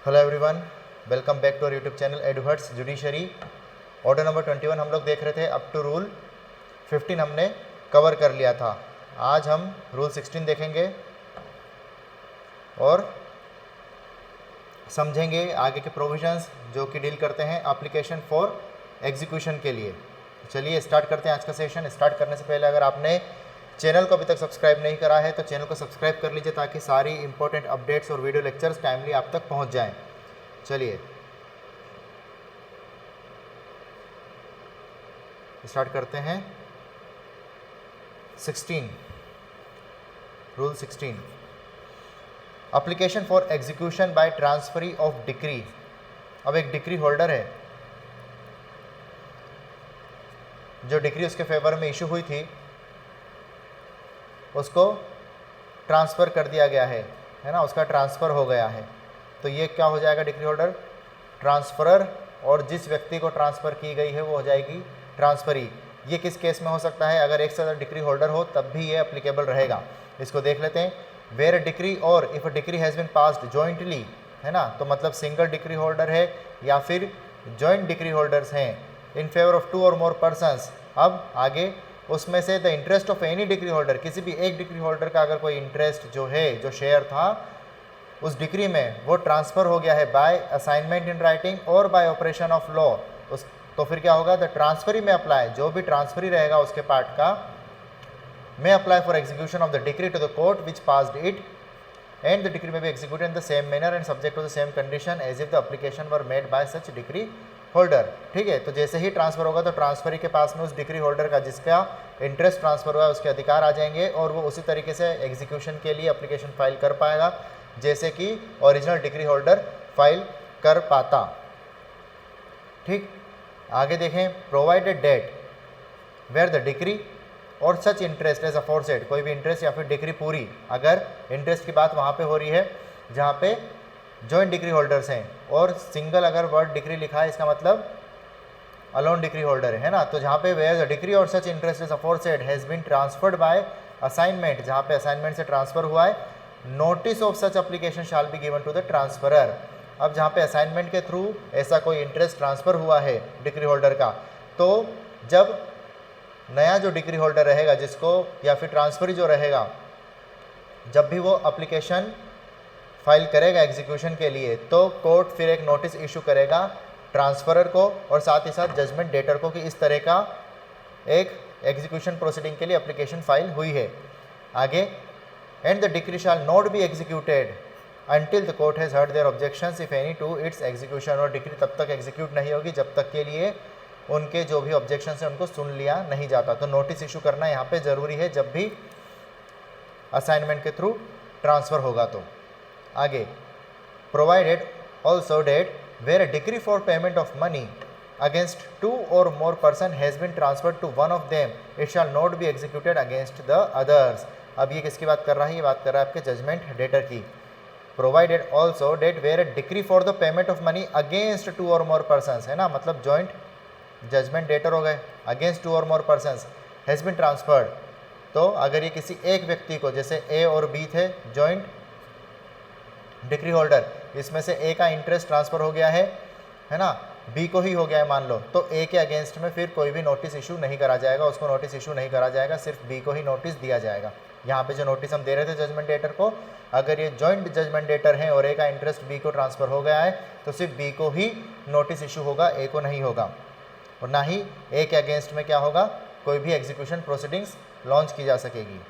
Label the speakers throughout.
Speaker 1: Hello everyone, welcome back to our YouTube channel Edwards judiciary. Order number 21 हम लोग देख रहे थे। अप टू रूल 15 हमने कवर कर लिया था। आज हम रूल 16 देखेंगे और समझेंगे आगे के प्रोविजंस जो कि डील करते हैं एप्लीकेशन फॉर एग्जीक्यूशन के लिए। चलिए स्टार्ट करते हैं आज का सेशन। स्टार्ट करने से पहले अगर आपने चैनल को अभी तक सब्सक्राइब नहीं करा है तो चैनल को सब्सक्राइब कर लीजिए ताकि सारी इंपॉर्टेंट अपडेट्स और वीडियो लेक्चर्स टाइमली आप तक पहुंच जाएं। चलिए स्टार्ट करते हैं। 16 rule 16 application for execution bye transferee of decree. अब एक डिक्री होल्डर है, जो डिक्री उसके फेवर में इशू हुई थी उसको ट्रांसफ़र कर दिया गया है ना, उसका ट्रांसफ़र हो गया है। तो ये क्या हो जाएगा? डिक्री होल्डर ट्रांसफरर, और जिस व्यक्ति को ट्रांसफ़र की गई है वो हो जाएगी ट्रांसफरी। ये किस केस में हो सकता है? अगर एक से ज़्यादा डिक्री होल्डर हो तब भी ये अप्लीकेबल रहेगा। इसको देख लेते हैं। Where decree or if a decree has been passed jointly, है ना, तो मतलब सिंगल डिक्री होल्डर है या फिर जॉइंट डिक्री होल्डर्स हैं इन favour of 2 or more persons. अब आगे उसमें से the interest of any decree holder, किसी भी एक डिक्री होल्डर का अगर कोई इंटरेस्ट जो है, जो शेयर था उस डिक्री में, वो ट्रांसफ़र हो गया है बाय असाइनमेंट इन राइटिंग और बाय ऑपरेशन ऑफ लॉ, उस तो फिर क्या होगा? द ट्रांसफरी में अप्लाई, जो भी ट्रांसफरी रहेगा उसके पार्ट का, may apply for execution of the decree to the court which passed it, and the decree may be executed in the same manner and subject to the same condition as if the application were made by such decree holder। ठीक है, तो जैसे ही transfer होगा तो transferee के पास में उस decree holder का जिसका इंटरेस्ट ट्रांसफर हुआ है उसके अधिकार आ जाएंगे और वो उसी तरीके से एग्जीक्यूशन के लिए एप्लीकेशन फाइल कर पाएगा जैसे कि ओरिजिनल डिक्री होल्डर फाइल कर पाता। ठीक, आगे देखें। Provided that where the decree or such interest as aforesaid, कोई भी इंटरेस्ट या फिर डिक्री पूरी, अगर इंटरेस्ट की बात वहाँ पे हो रही है जहाँ पे जॉइंट डिक्री होल्डर्स हैं, और सिंगल अगर वर्ड डिक्री लिखा है इसका मतलब अलोन डिक्री होल्डर है ना। तो जहाँ पे where the decree or such interest as aforesaid has been transferred by assignment, जहाँ पे असाइनमेंट से ट्रांसफर हुआ है, notice of such application shall be given to the transferor. अब जहाँ पे असाइनमेंट के थ्रू ऐसा कोई इंटरेस्ट ट्रांसफ़र हुआ है डिक्री होल्डर का, तो जब नया जो डिक्री होल्डर रहेगा जिसको, या फिर ट्रांसफरी जो रहेगा, जब भी वो एप्लीकेशन फाइल करेगा एग्जीक्यूशन के लिए, तो कोर्ट फिर एक नोटिस इशू करेगा ट्रांसफरर को और साथ ही साथ जजमेंट डेटर को कि इस तरह का एक एग्जीक्यूशन प्रोसीडिंग के लिए एप्लीकेशन फाइल हुई है। आगे, and the decree shall not be executed until the court has heard their objections if any to its execution. और डिक्री तब तक एग्जीक्यूट नहीं होगी जब तक के लिए उनके जो भी ऑब्जेक्शन है उनको सुन लिया नहीं जाता। तो नोटिस इशू करना यहाँ पे ज़रूरी है जब भी असाइनमेंट के थ्रू ट्रांसफ़र होगा। तो आगे, provided also that where a decree for payment of money against 2 or more person has been transferred to one of them, it shall not be executed against the others. अब ये किसकी बात कर रहा है? ये बात कर रहा है आपके जजमेंट डेटर की। Provided also that where a decree for the payment of money against 2 or more person, है ना, मतलब जॉइंट जजमेंट डेटर हो गए, against 2 or more persons has been transferred. तो अगर ये किसी एक व्यक्ति को, जैसे ए और बी थे जॉइंट डिक्री होल्डर, इसमें से ए का इंटरेस्ट ट्रांसफ़र हो गया है ना, बी को ही हो गया है मान लो, तो ए के अगेंस्ट में फिर कोई भी नोटिस इशू नहीं करा जाएगा, उसको नोटिस इशू नहीं करा जाएगा, सिर्फ बी को ही नोटिस दिया जाएगा। यहाँ पे जो नोटिस हम दे रहे थे जजमेंट डेटर को, अगर ये जॉइंट जजमेंट डेटर हैं और ए का इंटरेस्ट बी को ट्रांसफ़र हो गया है तो सिर्फ बी को ही नोटिस इशू होगा, ए को नहीं होगा। और ना ही ए के अगेंस्ट में क्या होगा? कोई भी एग्जीक्यूशन प्रोसीडिंग्स लॉन्च की जा सकेगी।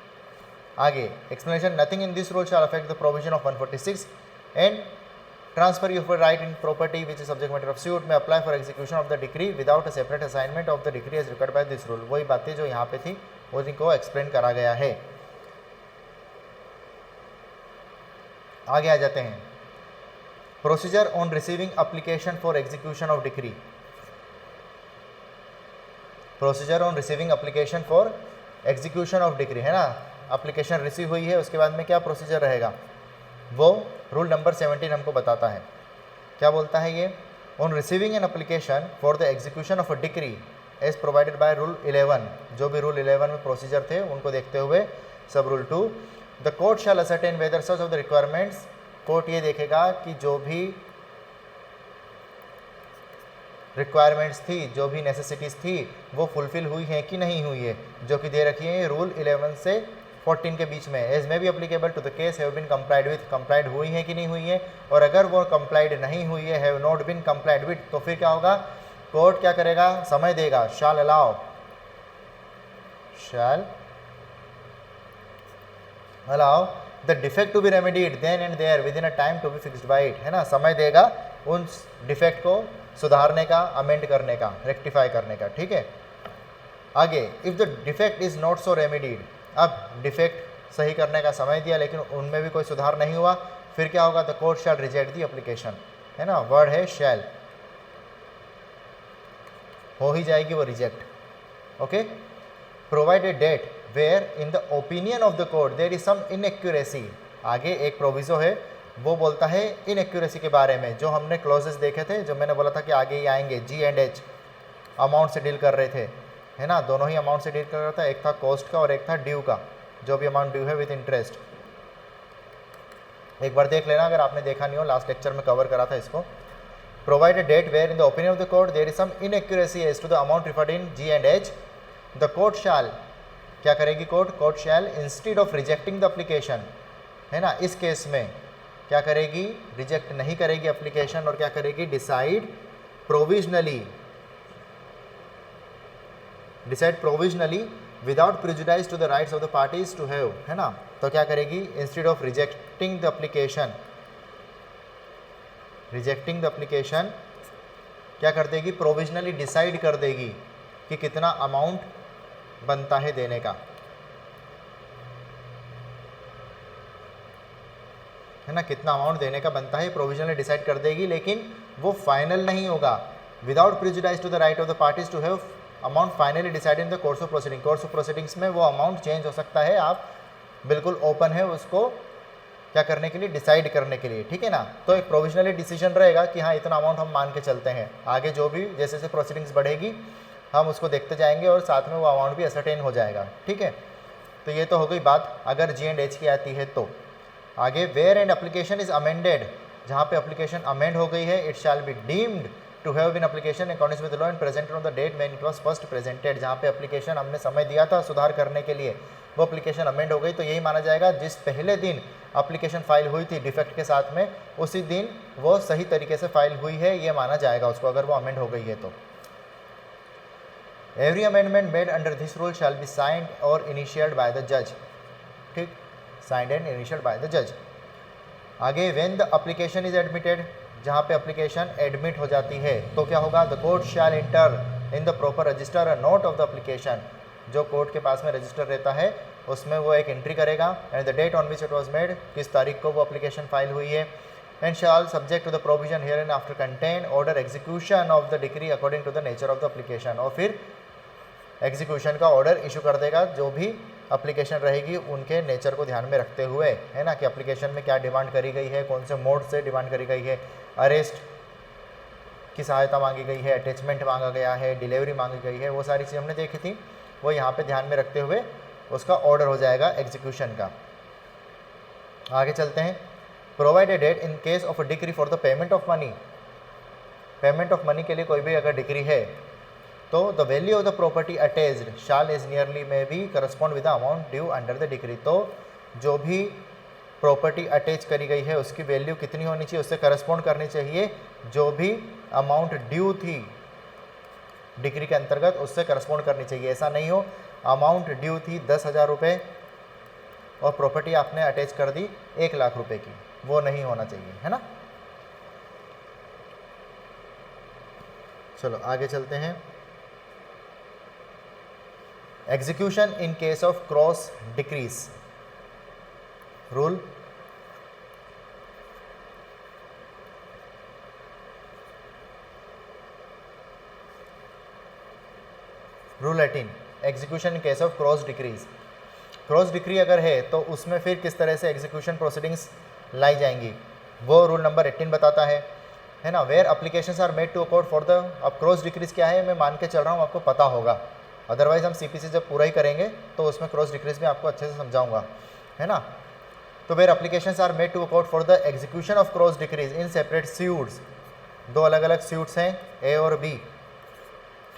Speaker 1: आगे explanation, nothing in this rule shall affect the provision of 146 and transfer of right in property which is subject matter of suit में apply for execution of the decree without a separate assignment of the decree as required by this rule. वही बातें जो यहाँ पे थी उनको explain करा गया है। आगे आ जाते हैं। Procedure on receiving application for execution of decree. Procedure on receiving application for execution of decree, है ना, एप्लीकेशन रिसीव हुई है उसके बाद में क्या प्रोसीजर रहेगा वो रूल नंबर 17 हमको बताता है। क्या बोलता है ये? On receiving an application for the execution of a decree as provided by rule 11, जो भी रूल 11 में प्रोसीजर थे उनको देखते हुए सब rule 2, the court shall ascertain whether such of the requirements, court ये देखेगा कि जो भी रिक्वायरमेंट्स थी, जो भी नेसेसिटीज़ थी वो फुलफिल हुई हैं कि नहीं हुई है, जो कि दे रखी है रूल 11 से 14 के बीच में। As may be applicable to the case have been complied with, complied हुई है कि नहीं हुई है, और अगर वो कंप्लाइड नहीं हुई है, have not been complied with, तो फिर क्या होगा, कोर्ट क्या करेगा, समय देगा, shall allow the defect to be remedied then and there within a time to be fixed by it, है ना, समय देगा उन डिफेक्ट को सुधारने का, अमेंड करने का, रेक्टिफाई करने का, ठीक है। आगे, if the defect is not so remedied, अब डिफेक्ट सही करने का समय दिया लेकिन उनमें भी कोई सुधार नहीं हुआ, फिर क्या होगा, the court shall reject the application, है ना, वर्ड है शैल, हो ही जाएगी वो reject. Okay, provide a that where in the opinion of the court there is some inaccuracy, आगे एक प्रोविजो है वो बोलता है इनएक्यूरेसी के बारे में, जो हमने क्लॉजेस देखे थे, जो मैंने बोला था कि आगे ही आएंगे, जी एंड एच अमाउंट से डील कर रहे थे, है ना, दोनों ही अमाउंट से डील कर रहा था, एक था कॉस्ट का और एक था ड्यू का, जो भी अमाउंट ड्यू है विद इंटरेस्ट। एक बार देख लेना अगर आपने देखा नहीं हो, लास्ट लेक्चर में कवर करा था इसको। Provide a that where in the opinion of the court there is some inaccuracy as to the amount referred in G and H, the court shall, क्या करेगी court shall instead of rejecting the application, है ना, इस case में क्या करेगी, reject नहीं करेगी एप्लीकेशन, और क्या करेगी, decide provisionally without prejudice to the rights of the parties to have, है ना, तो क्या करेगी, instead of rejecting the application क्या कर देगी, प्रोविजनली डिसाइड कर देगी कि कितना अमाउंट बनता है देने का, है ना, कितना अमाउंट देने का बनता है प्रोविजनली डिसाइड कर देगी, लेकिन वो फाइनल नहीं होगा। Without prejudice to the right of the parties to have amount finally decided in the course of proceeding, course of proceedings में वो अमाउंट चेंज हो सकता है, आप बिल्कुल ओपन है उसको क्या करने के लिए, डिसाइड करने के लिए, ठीक है ना। तो एक प्रोविजनली डिसीजन रहेगा कि हाँ इतना अमाउंट हम मान के चलते हैं, आगे जो भी जैसे जैसे प्रोसीडिंग्स बढ़ेगी हम उसको देखते जाएंगे और साथ में वो अमाउंट भी असरटेन हो जाएगा, ठीक है। तो ये तो हो गई बात अगर जी एंड एच की आती है तो। आगे, where and application is amended, जहाँ पे एप्लीकेशन अमेंड हो गई है, it shall be deemed to have been application in accordance with law and presented on the date when it was first presented, जहाँ पे एप्लीकेशन हमने समय दिया था सुधार करने के लिए, वो एप्लीकेशन अमेंड हो गई, तो यही माना जाएगा जिस पहले दिन एप्लीकेशन फाइल हुई थी डिफेक्ट के साथ में, उसी दिन वो सही तरीके से फाइल हुई है, ये माना जाएगा उसको, अगर वो अमेंड हो गई है तो। Every amendment made under this rule shall be signed और इनिशियल्ड बाय द जज, ठीक, साइंड एंड इनिशियल्ड बाय द जज। आगे, when the application is admitted, जहाँ पे एप्लीकेशन एडमिट हो जाती है तो क्या होगा, the court shell inter in the proper register a note of the application, जो कोर्ट के पास में रजिस्टर रहता है उसमें वो एक एंट्री करेगा, and the date on which it was made, किस तारीख को वो एप्लीकेशन फाइल हुई है, and shall subject to the provision hereinafter contain order execution of the decree according to the nature of the application, और फिर execution का order issue कर देगा जो भी एप्लीकेशन रहेगी उनके नेचर को ध्यान में रखते हुए, है ना, कि एप्लीकेशन में क्या डिमांड करी गई है, कौन से मोड से डिमांड करी गई है, अरेस्ट की सहायता मांगी गई है, अटैचमेंट मांगा गया है, डिलीवरी मांगी गई है, वो सारी चीज़ हमने देखी थी, वो यहाँ पे ध्यान में रखते हुए उसका ऑर्डर हो जाएगा एग्जीक्यूशन का। आगे चलते हैं, provide a that in case of a decree for the payment of money, payment of money के लिए कोई भी अगर डिक्री है तो the value of the property attached shall is nearly में भी correspond with the amount due under the decree, तो जो भी प्रॉपर्टी अटैच करी गई है उसकी वैल्यू कितनी होनी चाहिए, उससे करस्पॉन्ड करनी चाहिए जो भी अमाउंट ड्यू थी डिक्री के अंतर्गत, उससे करस्पॉन्ड करनी चाहिए। ऐसा नहीं हो अमाउंट ड्यू थी 10,000 रुपये और प्रॉपर्टी आपने अटैच कर दी 1 लाख रुपए की, वो नहीं होना चाहिए, है ना। चलो आगे चलते हैं। Execution in case of cross decrease rule, rule 18, execution in case of cross decrease. Cross decree अगर है तो उसमें फिर किस तरह से एग्जीक्यूशन प्रोसीडिंग्स लाई जाएंगी, वो रूल नंबर 18 बताता है ना। Where applications are made to a court for the, अब क्रॉस डिक्रीज क्या है मैं मान के चल रहा हूँ, आपको पता होगा, अदरवाइज हम सीपीसी जब पूरा ही करेंगे तो उसमें क्रॉस डिक्रीज में आपको अच्छे से समझाऊंगा, है ना। तो where applications are made to a court for the execution of cross decrees in separate suits, दो अलग अलग सूट्स हैं ए और बी,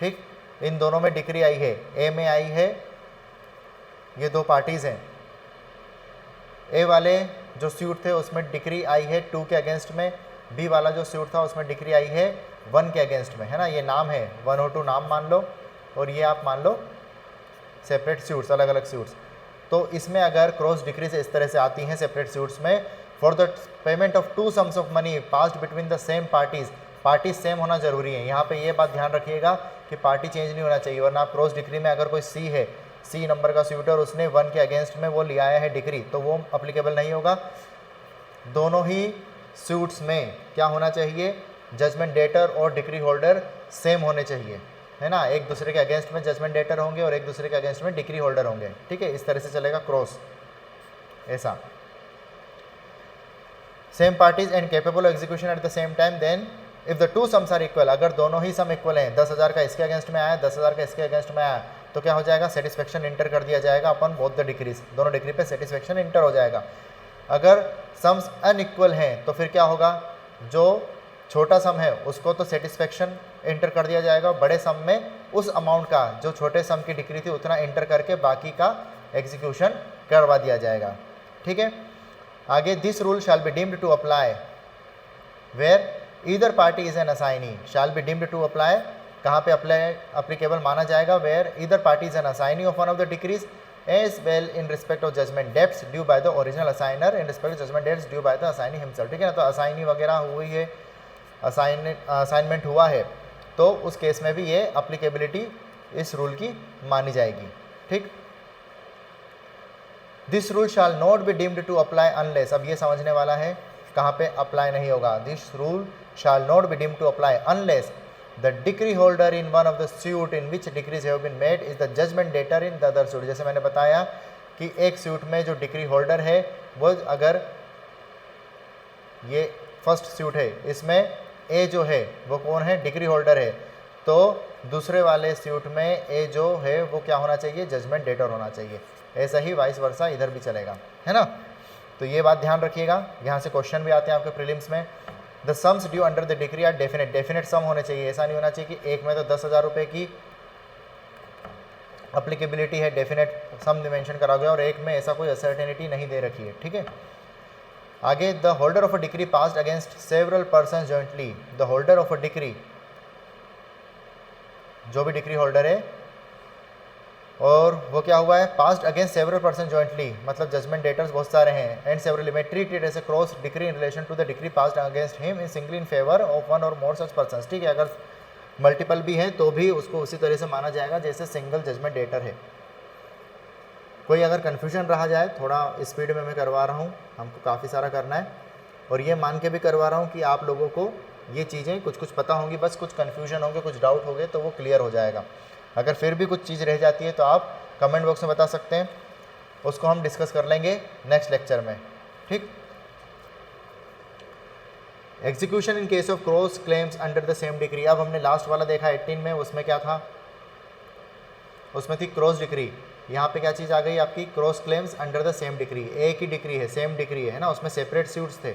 Speaker 1: ठीक, इन दोनों में डिक्री आई है, ए में आई है, ये दो पार्टीज़ हैं, ए वाले जो सूट थे उसमें डिक्री आई है 2 के अगेंस्ट में, बी वाला जो सूट था उसमें डिक्री आई है 1 के अगेंस्ट में, है ना, ये नाम है 1 और 2 नाम मान लो, और ये आप मान लो सेपरेट सूट्स, अलग अलग सूट्स। तो इसमें अगर क्रॉस डिक्रीज इस तरह से आती हैं सेपरेट सूट्स में, for the payment of 2 sums of money passed between the same parties, parties same होना जरूरी है। यहाँ पे ये बात ध्यान रखिएगा कि पार्टी चेंज नहीं होना चाहिए, वरना क्रॉस डिक्री में अगर कोई सी है, सी नंबर का सूट और उसने 1 के अगेंस्ट में वो ले आया है डिक्री, तो वो अप्लीकेबल नहीं होगा। दोनों ही सूट्स में क्या होना चाहिए, जजमेंट डेटर और डिक्री होल्डर सेम होने चाहिए, है ना, एक दूसरे के अगेंस्ट में जजमेंट डेटर होंगे और एक दूसरे के अगेंस्ट में डिक्री होल्डर होंगे, ठीक है, इस तरह से चलेगा क्रॉस, ऐसा। Same parties and capable execution at the same time, then if the 2 sums are equal, अगर दोनों ही सम इक्वल हैं, 10,000 का इसके अगेंस्ट में आया, 10,000 का इसके अगेंस्ट में आया, तो क्या हो जाएगा, सेटिस्फेक्शन इंटर कर दिया जाएगा अपन बोथ द डिक्रीज, दोनों डिक्री पे सेटिस्फेक्शन इंटर हो जाएगा। अगर सम्स अनइक्वल हैं तो फिर क्या होगा, जो छोटा सम है उसको तो सेटिस्फेक्शन इंटर कर दिया जाएगा, बड़े सम में उस अमाउंट का जो छोटे सम की डिक्री थी उतना इंटर करके बाकी का एग्जीक्यूशन करवा दिया जाएगा, ठीक है। आगे, this rule shall be deemed to apply where either party is an assignee, shall be deemed to apply, कहाँ पे अप्लाई अप्लीकेबल माना जाएगा, where either party is an assignee of one of the decrees as well in respect of judgment debts due by the original assignor in respect of judgment debts due by the assignee himself, ठीक है ना। तो assignee वगैरह हुई है, assignment हुआ है, तो उस केस में भी ये अप्लीकेबिलिटी इस रूल की मानी जाएगी, ठीक। This rule shall not be deemed to apply unless, अब ये समझने वाला है कहाँ पे अप्लाई नहीं होगा, this rule shall not be deemed to apply unless the decree holder in one of the suit in which decrees have been made is the judgment debtor in the other suit. जैसे मैंने बताया कि एक suit में जो decree holder है वो, अगर ये फर्स्ट सूट है, इसमें ए जो है वो कौन है, डिक्री होल्डर है, तो दूसरे वाले सूट में ए जो है वो क्या होना चाहिए, जजमेंट डेटर होना चाहिए। ऐसा ही वाइस वर्सा इधर भी चलेगा, है ना। तो ये बात ध्यान रखिएगा, यहाँ से क्वेश्चन भी आते हैं आपके प्रीलिम्स में। The sums due under the decree are definite, definite sum होने चाहिए, ऐसा नहीं होना चाहिए कि एक में तो 10,000 रुपये की अप्लीकेबिलिटी है, डेफिनेट सम मेंशन करा गया, और एक में ऐसा कोई असर्टेनिटी नहीं दे रखी है, ठीक है। आगे, the holder of a decree passed against several person jointly, the holder of a decree, जो भी डिक्री होल्डर है और वो क्या हुआ है, passed against several person jointly, मतलब जजमेंट डेटर्स बहुत सारे हैं, एंड सेवरल में treated as a cross decree in relation to the decree passed against him in singly in favour of one और मोर सच पर्सन्स, ठीक है। अगर multiple भी है तो भी उसको उसी तरह से माना जाएगा जैसे सिंगल जजमेंट डेटर है। कोई अगर कन्फ्यूजन रहा जाए, थोड़ा स्पीड में मैं करवा रहा हूँ, हमको काफ़ी सारा करना है, और ये मान के भी करवा रहा हूँ कि आप लोगों को ये चीज़ें कुछ कुछ पता होंगी, बस कुछ कन्फ्यूजन होंगे, कुछ डाउट होंगे तो वो क्लियर हो जाएगा। अगर फिर भी कुछ चीज़ रह जाती है तो आप कमेंट बॉक्स में बता सकते हैं, उसको हम डिस्कस कर लेंगे नेक्स्ट लेक्चर में, ठीक। Execution in case of cross claims under the same decree, अब हमने लास्ट वाला देखा 18 में, उसमें क्या था, उसमें थी क्रॉस डिक्री, यहाँ पे क्या चीज़ आ गई आपकी, cross claims under the same decree, एक ही डिक्री है, सेम डिक्री है ना, उसमें सेपरेट सूट्स थे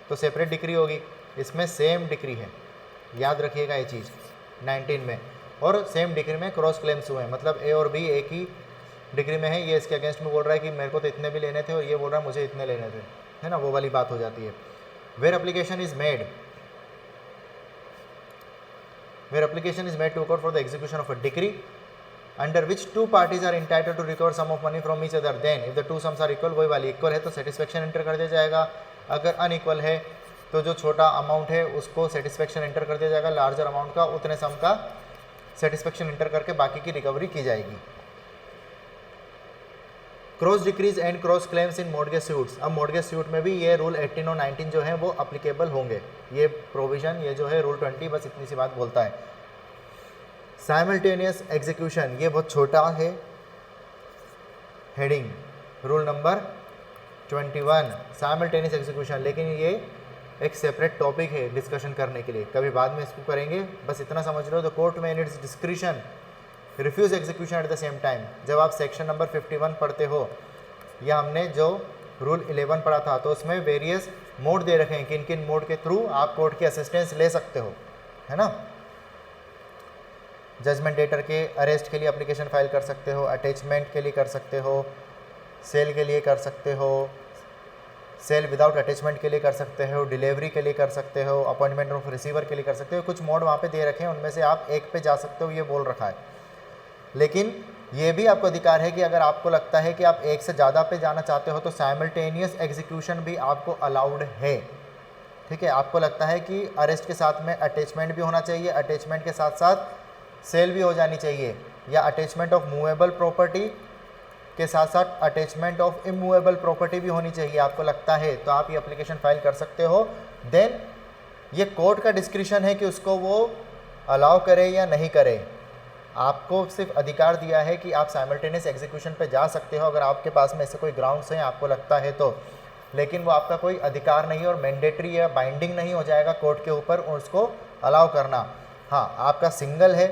Speaker 1: तो सेपरेट डिक्री होगी, इसमें सेम डिक्री है, याद रखिएगा ये चीज़ 19 में, और सेम डिग्री में क्रॉस क्लेम्स हुए हैं, मतलब ए और बी एक ही डिग्री में है, ये इसके अगेंस्ट में बोल रहा है कि मेरे को तो इतने भी लेने थे और ये बोल रहा है मुझे इतने लेने थे, है ना, वो वाली बात हो जाती है। Where application is made, where application is made to court for the execution of a decree under which 2 parties are entitled to recover sum of money from each other, then if the 2 sums are equal, वही वाली equal है तो satisfaction inter कर दिया जाएगा, अगर unequal है तो जो छोटा अमाउंट है उसको सेटिस्फेक्शन इंटर कर दिया जाएगा, लार्जर अमाउंट का उतने सम का सेटिस्फेक्शन इंटर करके बाकी की रिकवरी की जाएगी। Cross decrease and cross claims in mortgage suits, अब मॉर्गेज सूट में भी ये रूल 18 और 19 जो है वो अप्लीकेबल होंगे, ये प्रोविजन, ये जो है रूल 20 बस इतनी सी बात बोलता है। साइमल्टेनियस एग्जीक्यूशन, ये बहुत छोटा है heading, rule number 21 simultaneous execution, लेकिन ये एक सेपरेट टॉपिक है डिस्कशन करने के लिए, कभी बाद में इसको करेंगे, बस इतना समझ लो। द कोर्ट में in its discretion refuse execution at the same time, जब आप सेक्शन नंबर 51 पढ़ते हो, या हमने जो रूल 11 पढ़ा था, तो उसमें वेरियस मोड दे रखे हैं, किन किन मोड के थ्रू आप कोर्ट की असिस्टेंस ले सकते हो, है ना। जजमेंट डेटर के अरेस्ट के लिए एप्लीकेशन फाइल कर सकते हो, अटैचमेंट के लिए कर सकते हो, सेल के लिए कर सकते हो, सेल विदाउट अटैचमेंट के लिए कर सकते हो, डिलीवरी के लिए कर सकते हो, अपॉइंटमेंट ऑफ रिसीवर के लिए कर सकते हो। कुछ मोड वहाँ पे दे रखे हैं, उनमें से आप एक पे जा सकते हो, ये बोल रखा है। लेकिन ये भी आपको अधिकार है कि अगर आपको लगता है कि आप एक से ज़्यादा पे जाना चाहते हो तो साइमल्टेनियस एग्जीक्यूशन भी आपको अलाउड है, ठीक है। आपको लगता है कि अरेस्ट के साथ में अटैचमेंट भी होना चाहिए, अटैचमेंट के साथ साथ सेल भी हो जानी चाहिए, या अटैचमेंट ऑफ मूवेबल प्रॉपर्टी के साथ साथ अटैचमेंट ऑफ इमूवेबल प्रॉपर्टी भी होनी चाहिए, आपको लगता है तो आप ये एप्लीकेशन फाइल कर सकते हो। देन ये कोर्ट का डिस्क्रिशन है कि उसको वो अलाउ करे या नहीं करे। आपको सिर्फ अधिकार दिया है कि आप साइमल्टेनियस एग्जीक्यूशन पे जा सकते हो अगर आपके पास में ऐसे कोई ग्राउंड्स हैं, आपको लगता है तो, लेकिन वो आपका कोई अधिकार नहीं और मैंडेटरी या बाइंडिंग नहीं हो जाएगा कोर्ट के ऊपर उसको अलाउ करना। हाँ, आपका सिंगल है,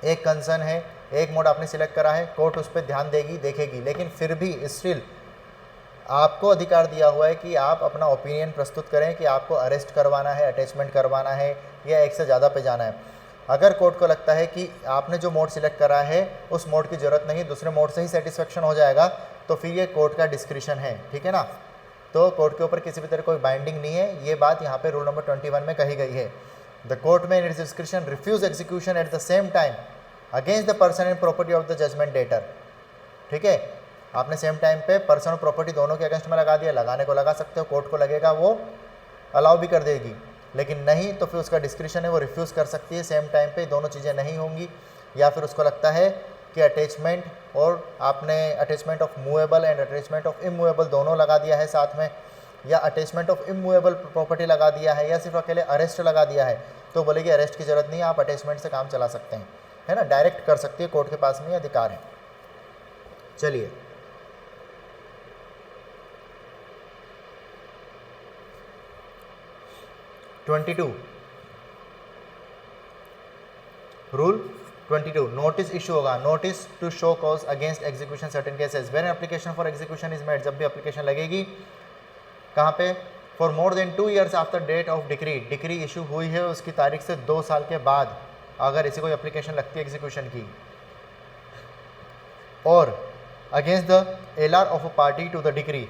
Speaker 1: एक कंसर्न है, एक मोड आपने सिलेक्ट करा है, कोर्ट उस पर ध्यान देगी, देखेगी, लेकिन फिर भी स्टिल आपको अधिकार दिया हुआ है कि आप अपना ओपिनियन प्रस्तुत करें कि आपको अरेस्ट करवाना है, अटैचमेंट करवाना है या एक से ज़्यादा पे जाना है। अगर कोर्ट को लगता है कि आपने जो मोड सिलेक्ट करा है उस मोड की ज़रूरत नहीं, दूसरे मोड से ही सेटिस्फेक्शन हो जाएगा, तो फिर ये कोर्ट का डिस्क्रिशन है, ठीक है ना। तो कोर्ट के ऊपर किसी भी तरह कोई बाइंडिंग नहीं है, ये बात यहाँ पे रूल नंबर 21 में कही गई है। द कोर्ट में in its discretion refuse execution at the same time against the person and property of the judgment debtor, ठीक है। आपने सेम टाइम पे पर्सन और प्रॉपर्टी दोनों के अगेंस्ट में लगा दिया, लगाने को लगा सकते हो, कोर्ट को लगेगा वो अलाउ भी कर देगी, लेकिन नहीं तो फिर उसका डिस्क्रिशन है, वो रिफ्यूज़ कर सकती है सेम टाइम पे, दोनों चीज़ें नहीं होंगी। या फिर उसको लगता है कि अटैचमेंट और आपने attachment of movable and attachment of immovable दोनों लगा दिया है साथ में, या अटैचमेंट ऑफ इमूवेबल प्रॉपर्टी लगा दिया है, या सिर्फ अकेले अरेस्ट लगा दिया है, तो बोलेगी अरेस्ट की ज़रूरत नहीं है, आप अटैचमेंट से काम चला सकते हैं, है ना। डायरेक्ट कर सकती है, कोर्ट के पास में ये अधिकार है। चलिए रूल 22 नोटिस इशू होगा, notice to show cause against execution certain cases where application for execution is made, जब भी एप्लीकेशन लगेगी कहाँ पे, for more than 2 years after date of decree, decree issue हुई है उसकी तारीख से 2 साल के बाद अगर इसी कोई एप्लीकेशन लगती है एग्जीक्यूशन की, और against the LR of a party to the decree,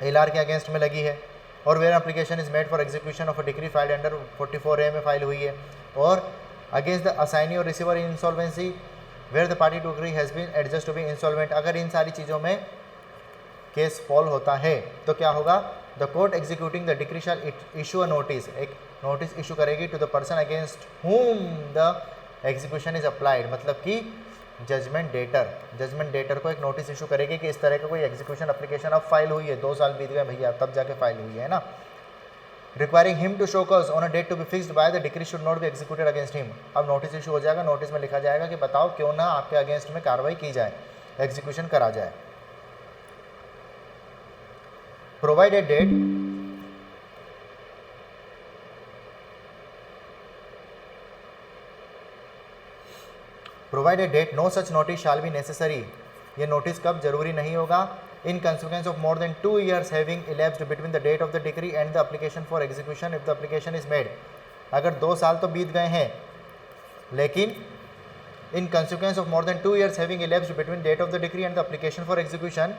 Speaker 1: LR के अगेंस्ट में लगी है, और where application is made for execution of a decree filed under 44A में फाइल हुई है, और अगेंस्ट द असाइनी और receiver in insolvency where the party to decree has been adjust to be insolvent. अगर इन सारी चीज़ों में केस फॉल होता है तो क्या होगा, the court executing the decree shall issue a notice, एक नोटिस इशू करेगी to the person against whom the execution is applied, मतलब कि जजमेंट डेटर को एक नोटिस इशू करेगी कि इस तरह का कोई एग्जीक्यूशन एप्लीकेशन अब फाइल हुई है, 2 साल बीत गए भैया तब जाके फाइल हुई है ना। Requiring him to show cause on a date to be fixed by the decree should not be executed against him. अब नोटिस इशू हो जाएगा, नोटिस में लिखा जाएगा कि बताओ क्यों ना आपके अगेंस्ट में कार्रवाई की जाए, एग्जीक्यूशन करा जाए। Provided that no such notice shall be necessary, ये नोटिस कब जरूरी नहीं होगा, in consequence of more than 2 years having elapsed between the date of the decree and the application for execution if the application is made. अगर 2 साल तो बीत गए हैं, लेकिन in consequence of more than 2 years having elapsed between date of the decree and the application for execution,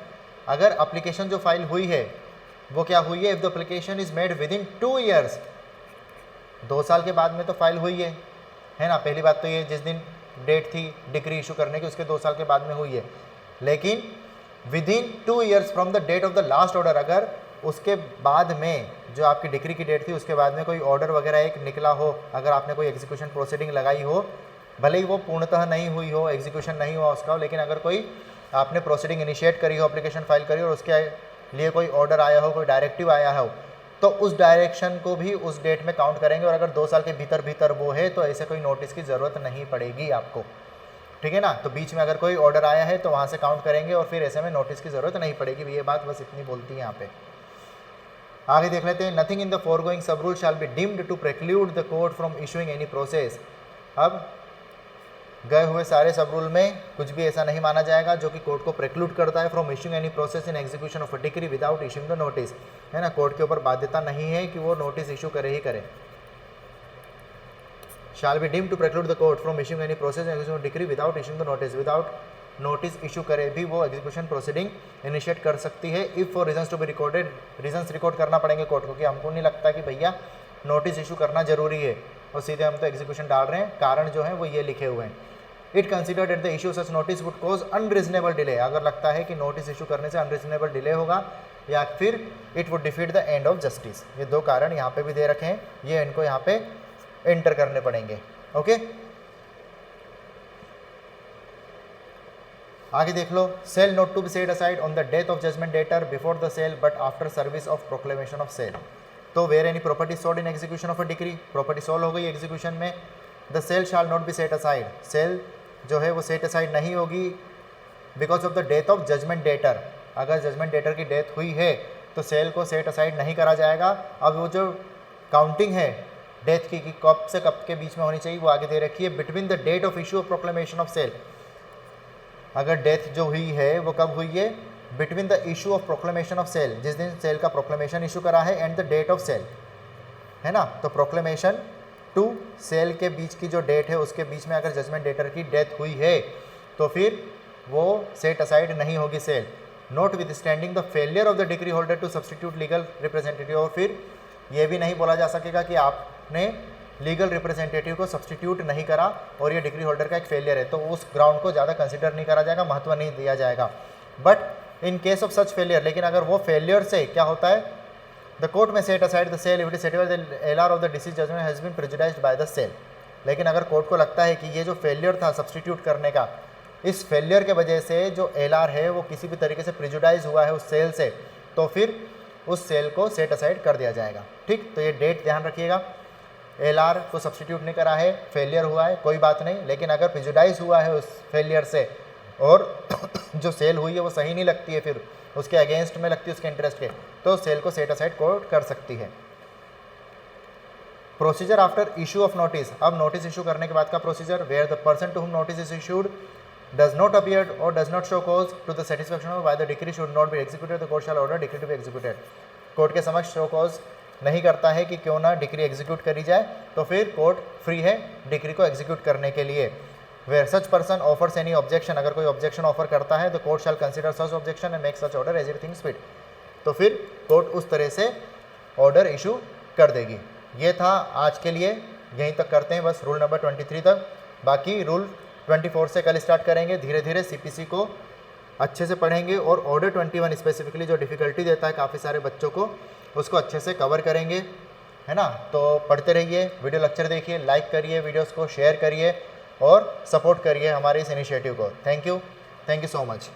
Speaker 1: अगर application जो file हुई है वो क्या हुई है, if the application is made with in 2 years, 2 साल के बाद में तो फाइल हुई है ना। पहली बात तो ये जिस दिन डेट थी डिक्री इशू करने की उसके 2 साल के बाद में हुई है, लेकिन within 2 years from the date of the last order, अगर उसके बाद में जो आपकी डिक्री की डेट थी उसके बाद में कोई ऑर्डर वगैरह एक निकला हो, अगर आपने कोई एग्जीक्यूशन प्रोसीडिंग लगाई हो, भले ही वो पूर्णतः नहीं हुई हो, एग्जीक्यूशन नहीं हुआ उसका, लेकिन अगर कोई आपने प्रोसीडिंग इनिशिएट करी हो, एप्लीकेशन फाइल करी और उसके लिए कोई ऑर्डर आया हो, कोई डायरेक्टिव आया हो, तो उस डायरेक्शन को भी उस डेट में काउंट करेंगे, और अगर 2 साल के भीतर वो है तो ऐसे कोई नोटिस की ज़रूरत नहीं पड़ेगी आपको, ठीक है ना। तो बीच में अगर कोई ऑर्डर आया है तो वहाँ से काउंट करेंगे और फिर ऐसे में नोटिस की ज़रूरत नहीं पड़ेगी। ये बात बस इतनी बोलती है यहाँ पे। आगे देख लेते हैं, nothing in the foregoing sub rule shall be deemed to preclude the court from issuing any process. अब गए हुए सारे सब रूल में कुछ भी ऐसा नहीं माना जाएगा जो कि कोर्ट को प्रिक्लूड करता है from issuing any process in execution of a decree without issuing the notice, है ना। कोर्ट के ऊपर बाध्यता नहीं है कि वो नोटिस इशू करे ही करे। shall be deemed to preclude the court from issuing any process in execution of decree without issuing the notice, without notice issue करे भी वो एग्जीक्यूशन प्रोसीडिंग इनिशिएट कर सकती है if for reasons to be recorded. Reasons record करना पड़ेंगे court को कि हमको नहीं लगता कि भैया नोटिस इशू करना जरूरी है और सीधे हम तो एग्जीक्यूशन डाल रहे हैं, कारण जो है वो ये लिखे हुए हैं। It considered at the issue such notice would cause unreasonable delay, अगर लगता है कि नोटिस इशू करने से अनरीजनेबल डिले होगा या फिर it would defeat the end of justice. ये दो कारण यहाँ पे भी दे रखे हैं, ये इनको यहाँ पे एंटर करने पड़ेंगे। ओके, आगे देख लो। Sale not to be set aside on the death of judgment debtor before the sale but after service of proclamation of sale. तो where any property sold in execution of a decree, property sold हो गई execution में, the sale shall not be set aside, sale जो है वो set aside नहीं होगी because of the death of judgment debtor. अगर जजमेंट डेटर की डेथ हुई है तो सेल को सेट असाइड नहीं करा जाएगा। अब वो जो काउंटिंग है डेथ की कि कब से कब के बीच में होनी चाहिए वो आगे दे रखी है, between the date of issue of proclamation of sale. अगर डेथ जो हुई है वो कब हुई है, between the issue of proclamation of sale, जिस दिन सेल का प्रोक्लेमेशन इशू करा है, and the date of sale, है ना। तो प्रोक्लेमेशन टू सेल के बीच की जो डेट है उसके बीच में अगर जजमेंट डेटर की डेथ हुई है तो फिर वो सेट असाइड नहीं होगी sale. Notwithstanding the failure of the decree holder to substitute legal representative, और फिर ये भी नहीं बोला जा सकेगा कि आपने लीगल रिप्रेजेंटेटिव को सब्सटीट्यूट नहीं करा और ये डिग्री होल्डर का एक फेलियर है, तो उस ग्राउंड को ज़्यादा कंसिडर नहीं करा जाएगा, महत्व नहीं दिया जाएगा। But in case of such failure, लेकिन अगर वो फेलियर से क्या होता है, the court may set aside the sale if it is satisfied the LR of the deceased judgment has been prejudiced by the sale. लेकिन अगर कोर्ट को लगता है कि ये जो फेलियर था सब्सटीट्यूट करने का, इस फेलियर के वजह से जो एलआर है वो किसी भी तरीके से प्रेजुडाइज हुआ है उस सेल से, तो फिर उस सेल को सेट असाइड कर दिया जाएगा। ठीक, तो ये डेट ध्यान रखिएगा। एलआर को सब्सटीट्यूट नहीं करा है, फेलियर हुआ है, कोई बात नहीं, लेकिन अगर प्रेजुडाइज हुआ है उस फेलियर से और जो सेल हुई है वो सही नहीं लगती है, फिर उसके अगेंस्ट में लगती है उसके इंटरेस्ट के, तो सेल को सेट असाइड कोर्ट कर सकती है। Procedure after issue of notice, अब नोटिस इशू करने के बाद का procedure, where the person to whom notice is issued does not appear or does not show cause to the satisfaction of why the decree should not be executed, the court shall order decree to be executed। Court के समक्ष show cause नहीं करता है कि क्यों ना decree execute करी जाए, तो फिर कोर्ट फ्री है डिक्री को एग्जीक्यूट करने के लिए। Where such person offers any objection, अगर कोई ऑब्जेक्शन ऑफर करता है तो court shall consider such objection and make such order as it thinks fit. तो फिर कोर्ट उस तरह से ऑर्डर इशू कर देगी। ये था आज के लिए, यहीं तक करते हैं बस रूल नंबर 23 तक। बाकी रूल 24 से कल स्टार्ट करेंगे, धीरे धीरे सीपीसी को अच्छे से पढ़ेंगे और ऑर्डर 21 स्पेसिफिकली जो डिफ़िकल्टी देता है काफ़ी सारे बच्चों को, उसको अच्छे से कवर करेंगे, है ना। तो पढ़ते रहिए, वीडियो लेक्चर देखिए, लाइक करिए, वीडियोस को शेयर करिए और सपोर्ट करिए हमारे इस इनिशिएटिव को। Thank you so much.